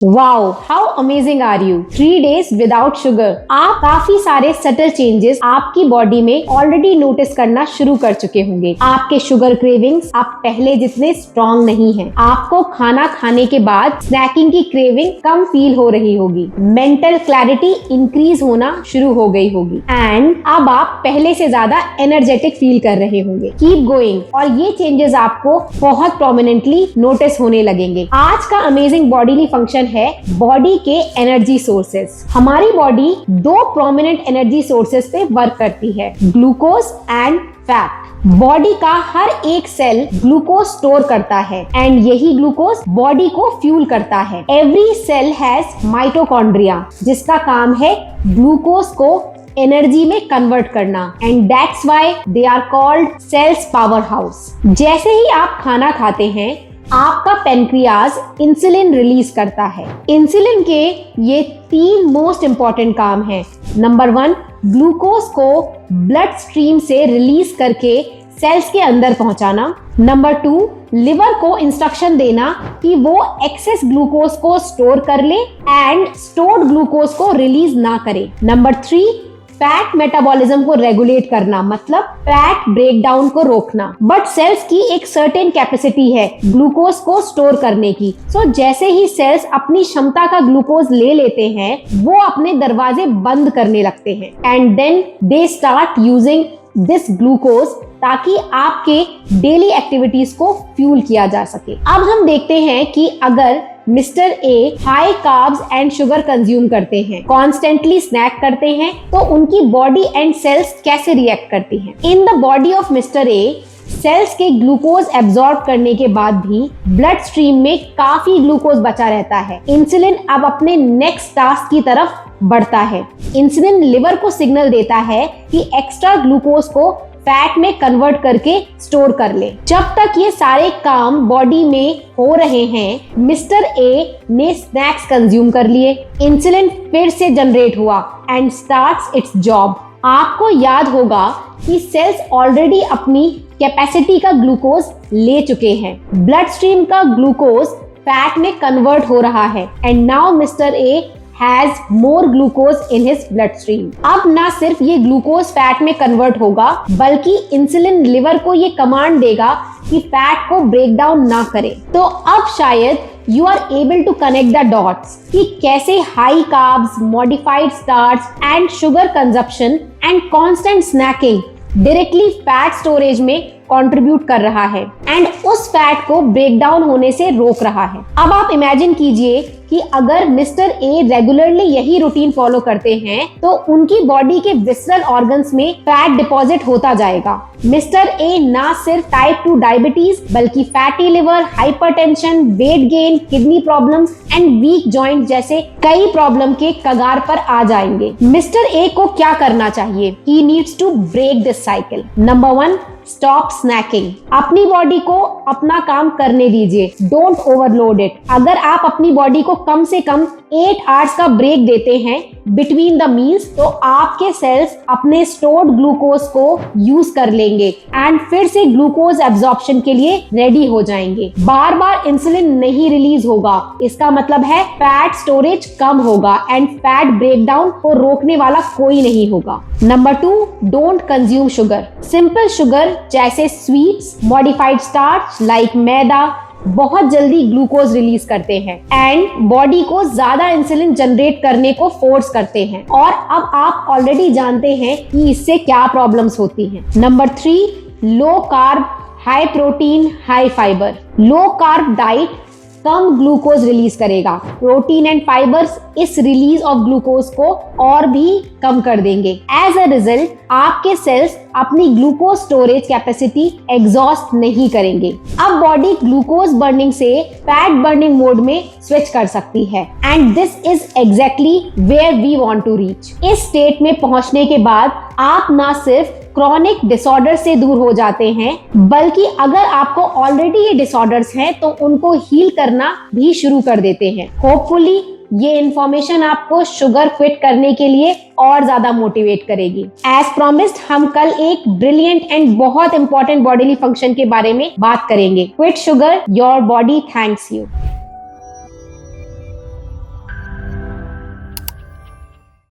Wow, how amazing are you. 3 days without sugar. आप काफी सारे सटल चेंजेस आपकी बॉडी में ऑलरेडी नोटिस करना शुरू कर चुके होंगे। आपके शुगर क्रेविंग्स अब पहले जितने स्ट्रॉन्ग नहीं हैं। आपको खाना खाने के बाद स्नैकिंग की क्रेविंग कम फील हो रही होगी। मेंटल क्लैरिटी इंक्रीज होना शुरू हो गई होगी एंड अब आप पहले से ज्यादा एनर्जेटिक फील कर रहे होंगे। कीप गोइंग और ये चेंजेस आपको बहुत प्रोमिनेंटली नोटिस होने लगेंगे। आज का अमेजिंग बॉडीली फंक्शन है बॉडी के एनर्जी सोर्सेस। हमारी बॉडी 2 प्रोमिनेंट एनर्जी सोर्सेस पे वर्क करती है, ग्लूकोज एंड फैट। बॉडी का हर एक सेल ग्लूकोज स्टोर करता है एंड यही ग्लूकोज बॉडी को फ्यूल करता है। एवरी सेल हैज माइटोकॉन्ड्रिया जिसका काम है ग्लूकोज को एनर्जी में कन्वर्ट करना and that's why they are called cells power house. जैसे ही आप खाना खाते हैं आपका पेनक्रियाज इंसुलिन रिलीज करता है। इंसुलिन के ये 3 मोस्ट इंपॉर्टेंट काम हैं। नंबर 1, ग्लूकोज को ब्लड स्ट्रीम से रिलीज करके सेल्स के अंदर पहुंचाना। नंबर 2, लिवर को इंस्ट्रक्शन देना कि वो एक्सेस ग्लूकोज को स्टोर कर ले एंड स्टोर्ड ग्लूकोज को रिलीज ना करे। नंबर 3, फैट मेटाबॉलिज्म को रेगुलेट करना, मतलब फैट ब्रेकडाउन को रोकना। बट सेल्स की एक सर्टेन कैपेसिटी है ग्लूकोज को स्टोर करने की। सो जैसे ही सेल्स अपनी क्षमता का ग्लूकोज ले लेते हैं वो अपने दरवाजे बंद करने लगते हैं and then they start using this glucose ताकि आपके डेली एक्टिविटीज को फ्यूल किया जा सके। अब हम देखते हैं कि अगर mister A high carbs and sugar consume करते हैं, कॉन्स्टेंटली स्नैक करते हैं, तो उनकी बॉडी एंड सेल्स कैसे रिएक्ट करती हैं। In the body of mister A cells के ग्लूकोज एब्जॉर्ब करने के बाद भी ब्लड स्ट्रीम में काफी ग्लूकोज बचा रहता है। इंसुलिन अब अपने नेक्स्ट टास्क की तरफ बढ़ता है। इंसुलिन लिवर को सिग्नल देता है कि एक्स्ट्रा ग्लूकोज को फैट में कन्वर्ट करके स्टोर कर ले। जब तक ये सारे काम बॉडी में हो रहे हैं मिस्टर ए ने स्नैक्स कंज्यूम कर लिए। इंसुलिन फिर से जनरेट हुआ एंड स्टार्ट्स इट्स जॉब। आपको याद होगा कि सेल्स ऑलरेडी अपनी कैपेसिटी का ग्लूकोज ले चुके हैं। ब्लड स्ट्रीम का ग्लूकोज फैट में कन्वर्ट हो रहा है and now mister A has more glucose in his bloodstream। अब ना सिर्फ ये ग्लूकोज फैट में कन्वर्ट होगा बल्कि इंसुलिन लिवर को ये कमांड देगा कि फैट को ब्रेक डाउन ना करे। तो अब शायद you are able to connect the dots कि कैसे high carbs, modified starch and sugar consumption and constant snacking directly fat storage में कंट्रीब्यूट कर रहा है एंड उस फैट को ब्रेक डाउन होने से रोक रहा है। अब आप इमेजिन कीजिए कि अगर मिस्टर ए रेगुलरली यही रूटीन फॉलो करते हैं तो उनकी बॉडी के विसरल ऑर्गन्स में फैट डिपॉजिट होता जाएगा। मिस्टर ए ना सिर्फ टाइप 2 डायबिटीज बल्कि fatty liver, hypertension, weight gain, kidney problems and weak joint जैसे कई प्रॉब्लम के कगार पर आ जाएंगे। मिस्टर ए को क्या करना चाहिए? He needs to break this cycle. Number 1, stop snacking. अपनी बॉडी को अपना काम करने दीजिए, डोंट ओवरलोड इट। अगर आप अपनी बॉडी को कम से कम 8 आवर्स का ब्रेक देते हैं बिटवीन द मील्स तो आपके सेल्स अपने स्टोर्ड ग्लूकोज को यूज कर लेंगे एंड फिर से ग्लूकोज एब्जॉर्प्शन के लिए रेडी हो जाएंगे। बार बार इंसुलिन नहीं रिलीज होगा, इसका मतलब है फैट स्टोरेज कम होगा एंड फैट ब्रेकडाउन को रोकने वाला कोई नहीं होगा। Number 2, don't consume sugar. Simple sugar जैसे स्वीट्स, मॉडिफाइड स्टार्च लाइक मैदा बहुत जल्दी ग्लूकोज रिलीज करते हैं एंड बॉडी को ज्यादा इंसुलिन जनरेट करने को फोर्स करते हैं और अब आप ऑलरेडी जानते हैं कि इससे क्या प्रॉब्लम्स होती हैं। Number 3, low carb, high protein, high fibre. Low carb diet कम ग्लूकोज रिलीज करेगा। प्रोटीन एंड फाइबर्स इस रिलीज ऑफ ग्लूकोज को और भी कम कर देंगे। एज अ रिजल्ट आपके सेल्स अपनी ग्लूकोज स्टोरेज कैपेसिटी एग्जॉस्ट नहीं करेंगे। अब बॉडी ग्लूकोज बर्निंग से फैट बर्निंग मोड में स्विच कर सकती है and this is exactly where we want to reach. इस स्टेट में पहुंचने के बाद आप ना सिर्फ क्रॉनिक डिसऑर्डर से दूर हो जाते हैं बल्कि अगर आपको ऑलरेडी ये डिसऑर्डर्स हैं तो उनको हील करना भी शुरू कर देते हैं। होपफुली ये इन्फॉर्मेशन आपको शुगर क्विट करने के लिए और ज्यादा मोटिवेट करेगी। एज प्रॉमिस्ड हम कल एक ब्रिलियंट एंड बहुत इंपॉर्टेंट बॉडीली फंक्शन के बारे में बात करेंगे। Quit sugar, your body thanks you.